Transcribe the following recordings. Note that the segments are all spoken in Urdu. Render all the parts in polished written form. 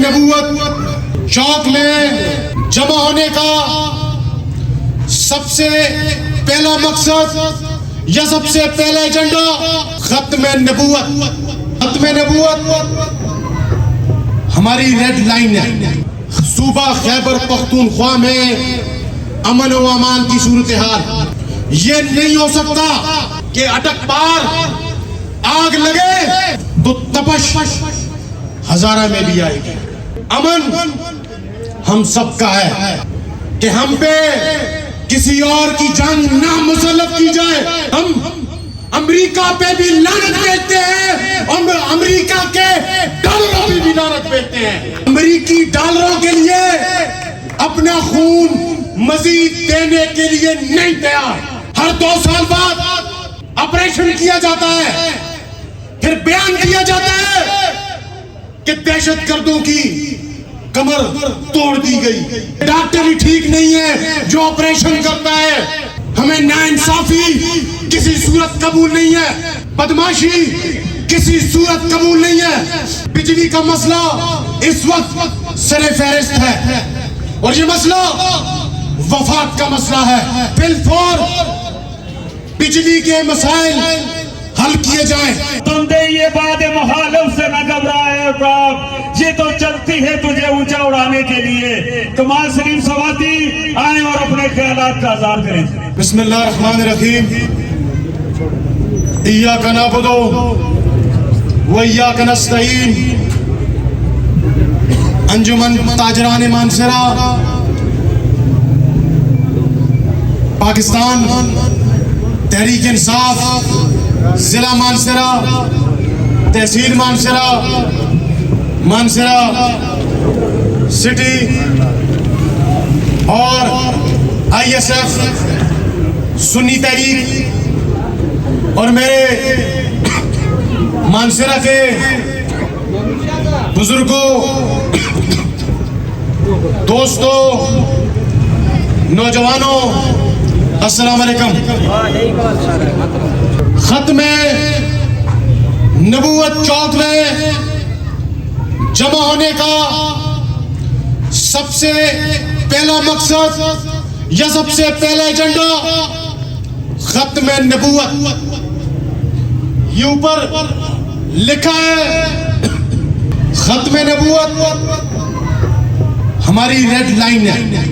نبوت چوک میں جمع ہونے کا سب سے پہلا مقصد یا سب سے پہلا ایجنڈا ختم نبوت ہماری ریڈ لائن ہے. صوبہ خیبر پختونخوا میں امن و امان کی صورتحال یہ نہیں ہو سکتا کہ اٹک پار آگ لگے تو تپش ہزارہ میں بھی آئے گی. امن ہم سب کا ہے کہ ہم پہ کسی اور کی جنگ نہ مسلط کی جائے. ہم امریکہ پہ بھی لعنت بھیجتے ہیں اور امریکہ کے ڈالروں پہ بھی لعنت بھیجتے ہیں. امریکی ڈالروں کے لیے اپنا خون مزید دینے کے لیے نہیں تیار. ہر 2 سال بعد آپریشن کیا جاتا ہے, پھر بیان کیا جاتا ہے کہ دہشت گردوں کی کمر توڑ دی گئی. ڈاکٹر ہی ٹھیک نہیں ہے جو آپریشن کرتا ہے. ہمیں ناانصافی کسی صورت قبول نہیں ہے, بدماشی کسی صورت قبول نہیں ہے. بجلی کا مسئلہ اس وقت سر فہرست ہے اور یہ مسئلہ وفات کا مسئلہ ہے. بالفور بجلی کے مسائل حل کیے جائیں. بندے یہ بات مخالف سے نہ گھبرائے باپ, یہ تو چلتی ہے تجھے اونچا اڑانے کے لیے. کمال سلیم سواتی آئیں اور اپنے خیالات کا اظہار کریں. بسم اللہ الرحمن الرحیم. ایاک نعبد و ایاک نستعین. انجمن تاجران مانسرا پاکستان, تحریک انصاف, ضلع مانسرا, تحصیل مانسرا, مانسرا سٹی اور ISF سنی تحریک اور میرے مانسرا کے بزرگوں, دوستوں, نوجوانوں, السلام علیکم. ختم نبوت چوک میں جمع ہونے کا سب سے پہلا مقصد یا سب سے پہلا ایجنڈا ختم نبوت. یہ اوپر لکھا ہے ختم نبوت ہماری ریڈ لائن ہے.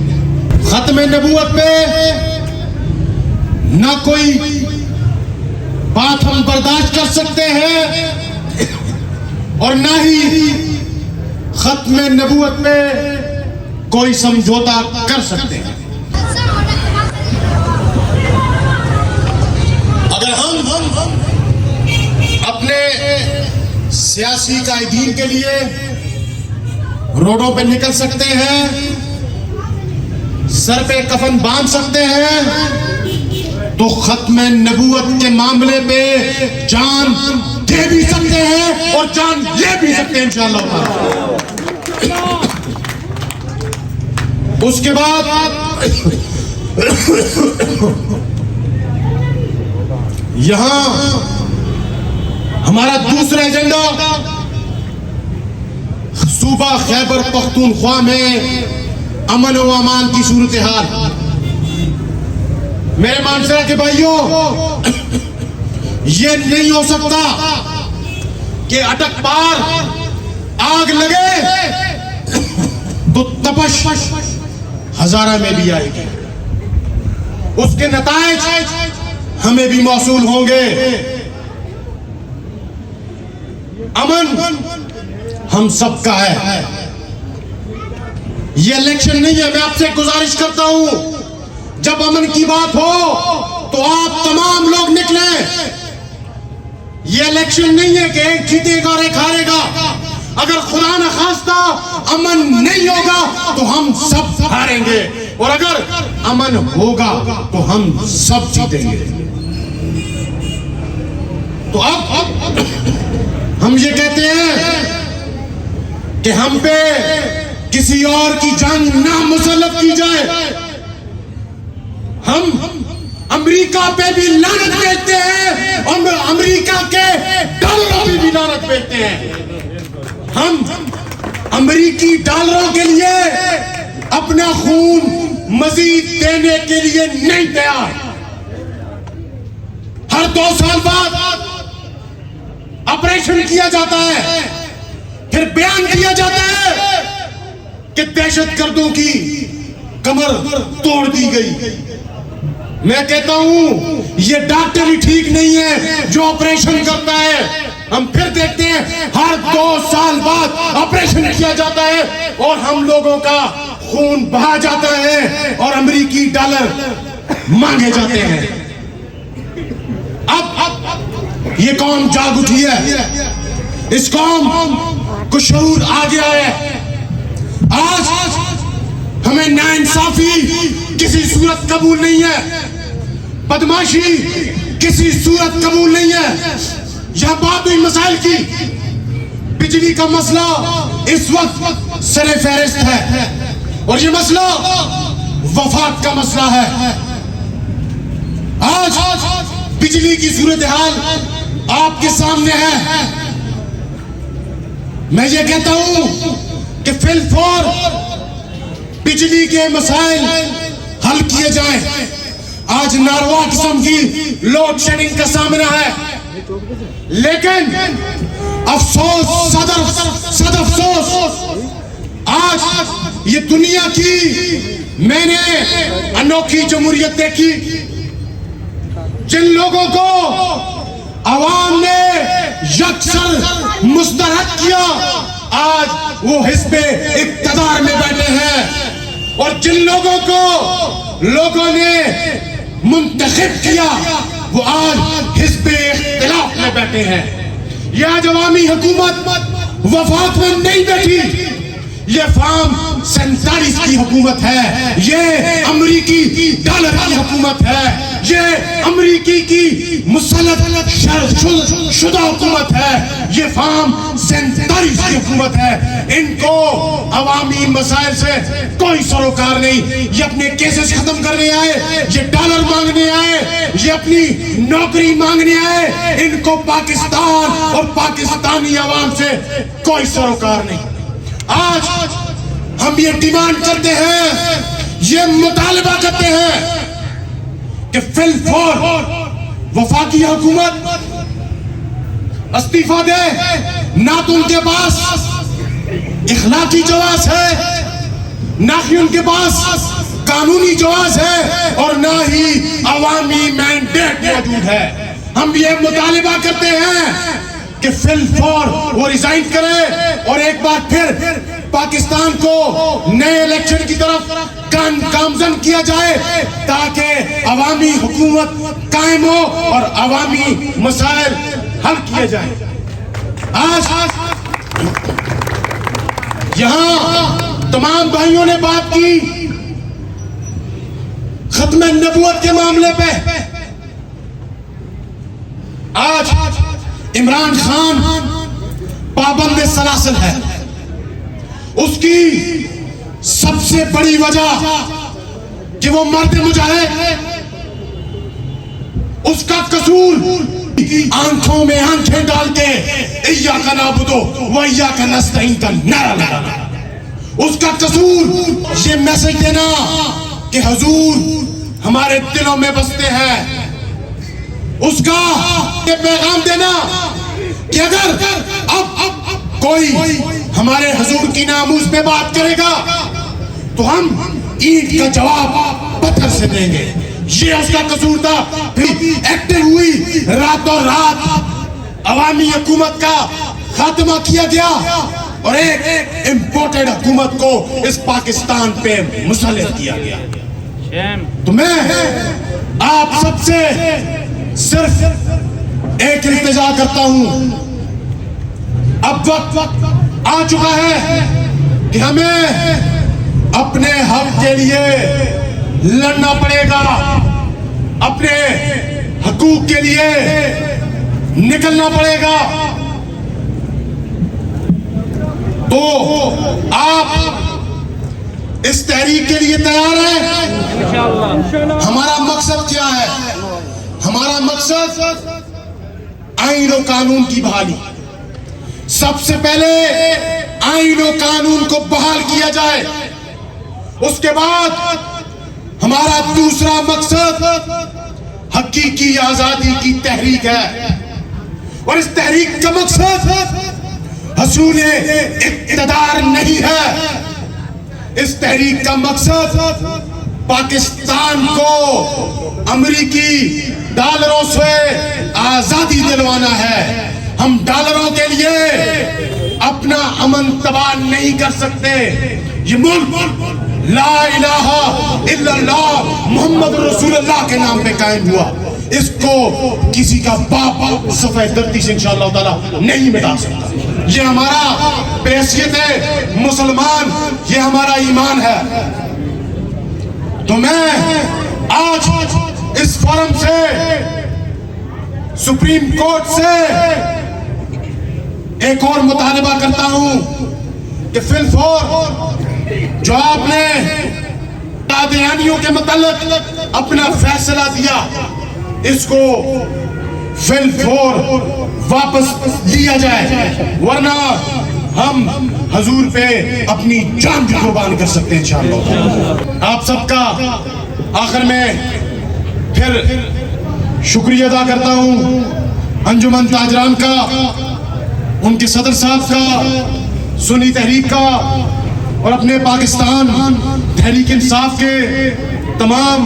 ختم نبوت پہ نہ کوئی بات ہم برداشت کر سکتے ہیں اور نہ ہی ختم نبوت پہ کوئی سمجھوتا کر سکتے ہیں. اگر ہم اپنے سیاسی قائدین کے لیے روڈوں پہ نکل سکتے ہیں, سر پہ کفن باندھ سکتے ہیں, تو ختم نبوت کے معاملے پہ جان دے بھی سکتے ہیں اور جان لے بھی سکتے ہیں انشاءاللہ. اس کے بعد یہاں ہمارا دوسرا ایجنڈا صوبہ خیبر پختونخوا میں امن و امان کی صورتحال. میرے مانسرا کے بھائیوں, یہ نہیں ہو سکتا کہ اٹک پار آگ لگے تو تپش ہزارہ میں بھی آئے گی. اس کے نتائج ہمیں بھی موصول ہوں گے. امن ہم سب کا ہے. یہ الیکشن نہیں ہے. میں آپ سے گزارش کرتا ہوں, جب امن کی بات ہو تو آپ تمام لوگ نکلیں. یہ الیکشن نہیں ہے کہ ایک جیتے گا اور ایک ہارے گا. اگر خدا نہ خواستہ امن نہیں ہوگا تو ہم سب ہاریں گے, اور اگر امن ہوگا تو ہم سب جیتیں گے. تو اب ہم یہ کہتے ہیں کہ ہم پہ کسی اور کی جنگ نہ مسلط کی جائے. ہم امریکہ پہ بھی لعنت بھیجتے ہیں اور امریکہ کے ڈالروں پہ بھی لعنت بھیجتے ہیں. ہم امریکی ڈالروں کے لیے اپنا خون مزید دینے کے لیے نہیں تیار. ہر 2 سال بعد آپریشن کیا جاتا ہے, پھر بیان کیا جاتا ہے کہ دہشت گردوں کی کمر توڑ دی گئی. میں کہتا ہوں یہ ڈاکٹر ہی ٹھیک نہیں ہے جو آپریشن کرتا ہے. ہم پھر دیکھتے ہیں ہر 2 سال بعد آپریشن کیا جاتا ہے اور ہم لوگوں کا خون بہا جاتا ہے اور امریکی ڈالر مانگے جاتے ہیں. اب یہ قوم جاگ اٹھی ہے, اس قوم کو شعور آ گیا ہے. آج ہمیں ناانصافی کسی صورت قبول نہیں ہے, بدماشی کسی صورت قبول نہیں ہے. یہاں بات ہوئی مسائل کی, بجلی کا مسئلہ اس وقت سر فہرست ہے اور یہ مسئلہ وفاق کا مسئلہ ہے. آج بجلی کی صورتحال آپ کے سامنے ہے. میں یہ کہتا ہوں کہ فی الفور بجلی کے مسائل حل کیے جائیں. آج ناروا قسم کی لوڈ شیڈنگ کا سامنا ہے, لیکن افسوس صد افسوس آج یہ دنیا کی میں نے انوکھی جمہوریت دیکھی جن لوگوں کو عوام نے یکسر مسترد کیا آج وہ حزب اقتدار میں بیٹھے ہیں, اور جن لوگوں کو لوگوں نے منتخب کیا وہ آج حزب اختلاف میں بیٹھے ہیں. یہ آج عوامی حکومت وفاق میں نہیں بیٹھی, یہ فارم 47 کی حکومت ہے, یہ امریکی ڈالر کی حکومت ہے, یہ امریکی کی مسلط شدہ حکومت ہے, یہ فارم 47 کی حکومت ہے. ان کو عوامی مسائل سے کوئی سروکار نہیں. یہ اپنے کیسز ختم کرنے آئے, یہ ڈالر مانگنے آئے, یہ اپنی نوکری مانگنے آئے. ان کو پاکستان اور پاکستانی عوام سے کوئی سروکار نہیں. آج ہم یہ ڈیمانڈ کرتے ہیں, یہ مطالبہ کرتے ہیں کہ فی الفور وفاقی حکومت استعفیٰ دے. نہ تو ان کے پاس اخلاقی جواز ہے, نہ ہی ان کے پاس قانونی جواز ہے, اور نہ ہی عوامی مینڈیٹ موجود ہے. ہم یہ مطالبہ کرتے ہیں کہ فی الفور وہ ریزائن کرے اور ایک بار پھر پاکستان کو نئے الیکشن کی طرف گامزن کیا جائے تاکہ عوامی حکومت قائم ہو اور عوامی مسائل حل کیے جائیں. آج یہاں تمام بھائیوں نے بات کی ختم نبوت کے معاملے پہ. آج عمران خان پابند سلاسل ہے. اس کی سب سے بڑی وجہ کہ وہ مرد مجاہد ہے. اس کا قصور آنکھوں میں آنکھیں ڈال کے ایاک نعبد و ایاک نستعین کا نعرہ لگانا. اس کا قصور یہ میسج دینا کہ حضور ہمارے دلوں میں بستے ہیں. اس کا یہ پیغام دینا کہ اگر اب کوئی ہمارے حضور کی ناموس پہ بات کرے گا تو ہم اینٹ کا جواب پتھر سے دیں گے. یہ اس کا قصور تھا. ایکٹنگ ہوئی, راتوں رات عوامی حکومت کا خاتمہ کیا گیا اور ایک امپورٹڈ حکومت کو اس پاکستان پہ مسلط کیا گیا. تو میں آپ سب سے صرف ایک التجا کرتا ہوں, اب وقت آ چکا ہے کہ ہمیں اپنے حق کے لیے لڑنا پڑے گا, اپنے حقوق کے لیے نکلنا پڑے گا. تو آپ اس تحریک کے لیے تیار ہیں؟ ہمارا مقصد کیا ہے؟ ہمارا مقصد آئین و قانون کی بحالی. سب سے پہلے آئین و قانون کو بحال کیا جائے. اس کے بعد ہمارا دوسرا مقصد حقیقی آزادی کی تحریک ہے, اور اس تحریک کا مقصد حصول اقتدار نہیں ہے. اس تحریک کا مقصد پاکستان کو امریکی ڈالروں سے آزادی دلوانا ہے. ہم ڈالروں کے لیے اپنا امن تباہ نہیں کر سکتے. یہ ملک لا الہ الا اللہ محمد رسول اللہ کے نام پہ قائم ہوا. اس کو کسی کا باپ سفید دھرتی سے انشاءاللہ تعالی نہیں مٹا سکتا. یہ ہمارا بحیثیت ہے مسلمان, یہ ہمارا ایمان ہے. تو میں آج اس فورم سے, سپریم کورٹ سے ایک اور مطالبہ کرتا ہوں کہ فی الفور جو آپ نے قادیانیوں کے متعلق اپنا فیصلہ دیا, اس کو فی الفور واپس لیا جائے, ورنہ ہم حضور پہ اپنی جان بھی قربان کر سکتے ہیں انشاءاللہ. آپ سب کا آخر میں پھر شکریہ ادا کرتا ہوں انجمن تاجران کا, ان کے صدر صاحب کا, سنی تحریک کا, اور اپنے پاکستان تحریک انصاف کے تمام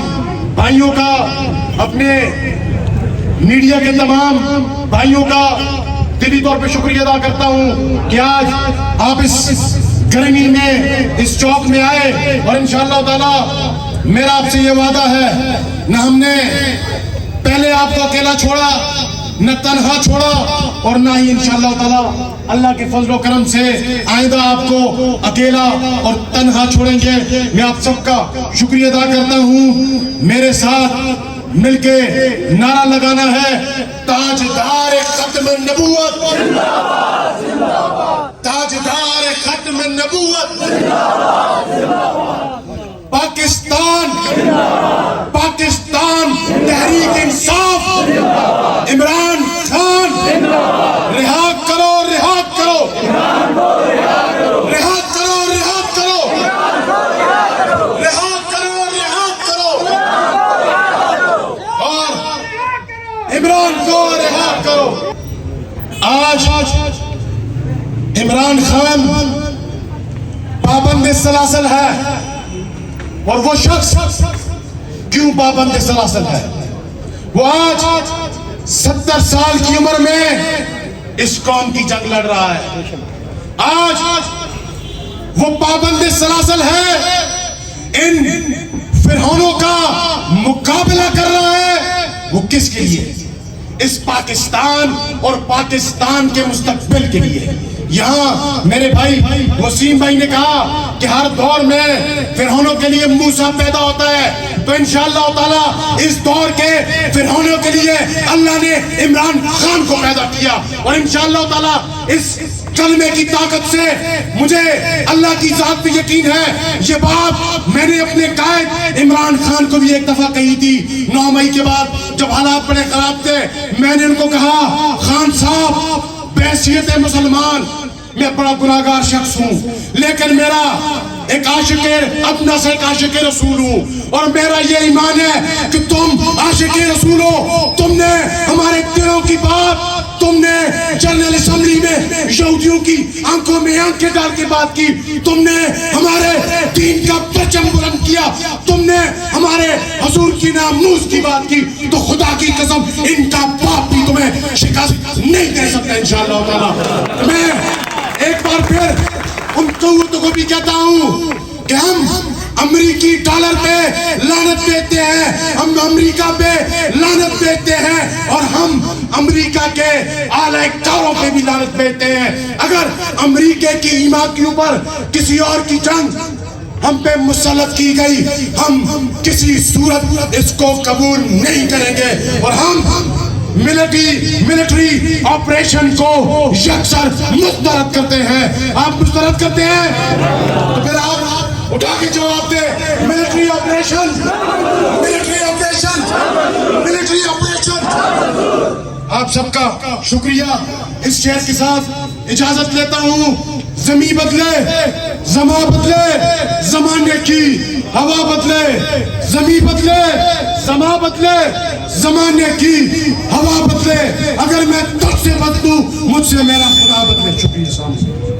بھائیوں کا, اپنے میڈیا کے تمام بھائیوں کا دلی طور پہ شکریہ ادا کرتا ہوں کہ آج آپ اس گرمی میں اس چوک میں آئے. اور انشاءاللہ تعالی میرا آپ سے یہ وعدہ ہے, نہ ہم نے پہلے آپ کو اکیلا چھوڑا, نہ تنہا چھوڑا, اور نہ ہی انشاءاللہ تعالی اللہ کے فضل و کرم سے آئندہ آپ کو اکیلا اور تنہا چھوڑیں گے. میں آپ سب کا شکریہ ادا کرتا ہوں. میرے ساتھ مل کے نعرہ لگانا ہے, تاجدار ختم نبوت, تاجدار ختم نبوت, پاکستان, پاکستان تحریک انصاف, عمران خان رہا کرو, رہا کرو, رہا کرو, رہا کرو, رہا کرو, رہا کرو, اور عمران کو رہا کرو. آج عمران خان پابند سلاسل ہے, اور وہ شخص کیوں پابند سلاسل ہے؟ وہ آج 70 سال کی عمر میں اس قوم کی جنگ لڑ رہا ہے. آج وہ پابند سلاسل ہے, ان فرعونوں کا مقابلہ کر رہا ہے. وہ کس کے لیے؟ اس پاکستان اور پاکستان کے مستقبل کے لیے. یہاں میرے بھائی وسیم بھائی نے کہا کہ ہر دور میں فرعونوں کے لیے موسیٰ پیدا ہوتا ہے, تو انشاءاللہ تعالی اس دور کے فرعونوں کے لیے اللہ نے عمران خان کو پیدا کیا. اور انشاءاللہ تعالی اس کلمے کی طاقت سے مجھے اللہ کی ذات پہ یقین ہے. یہ بات میں نے اپنے قائد عمران خان کو بھی ایک دفعہ کہی تھی 9 مئی کے بعد, جب حالات بڑے خراب تھے. میں نے ان کو کہا, خان صاحب بحیثیت مسلمان میں بڑا گناہگار شخص ہوں, لیکن میرا ایک عاشق اپنا سے ایک عاشق رسول ہوں, اور میرا یہ ایمان ہے کہ تم عاشق رسول ہو. تم نے ہمارے دلوں کی بات, تم نے جنرل اسمبلی میں یہودیوں کی آنکھوں میں آنکھیں ڈال کے بات کی, تم نے ہمارے دین کا پرچم بلند کیا, تم نے ہمارے حضور کی ناموس کی بات کی. تو خدا کی قسم ان کا باپ بھی تمہیں شکست نہیں دے سکتا انشاءاللہ تعالی. میں ایک بار پھر ان قوتوں کو بھی کہتا ہوں کہ ہم امریکی ڈالر پہ لعنت دیتے ہیں, ہم امریکہ پہ لعنت دیتے ہیں, اور ہم امریکہ کے اعلی کاروں پہ بھی لعنت دیتے ہیں. اگر امریکہ کی ایما کے اوپر کسی اور کی جنگ ہم پہ مسلط کی گئی, ہم کسی صورت اس کو قبول نہیں کریں گے, اور ہم ملٹری آپریشن کو یکسر مسترد کرتے ہیں. آپ مسترد کرتے ہیں تو پھر آپ اٹھا کے جواب دے, military operation, military operation, military operation. آپ سب کا شکریہ. اس شہر کے ساتھ اجازت لیتا ہوں زمین بدلے زما بدلے زمانے کی ہوا بدلے زمین بدلے زما بدلے زمانے کی ہوا بدلے اگر میں تجھ سے بدلوں مجھ سے میرا خدا بدلے شکریہ.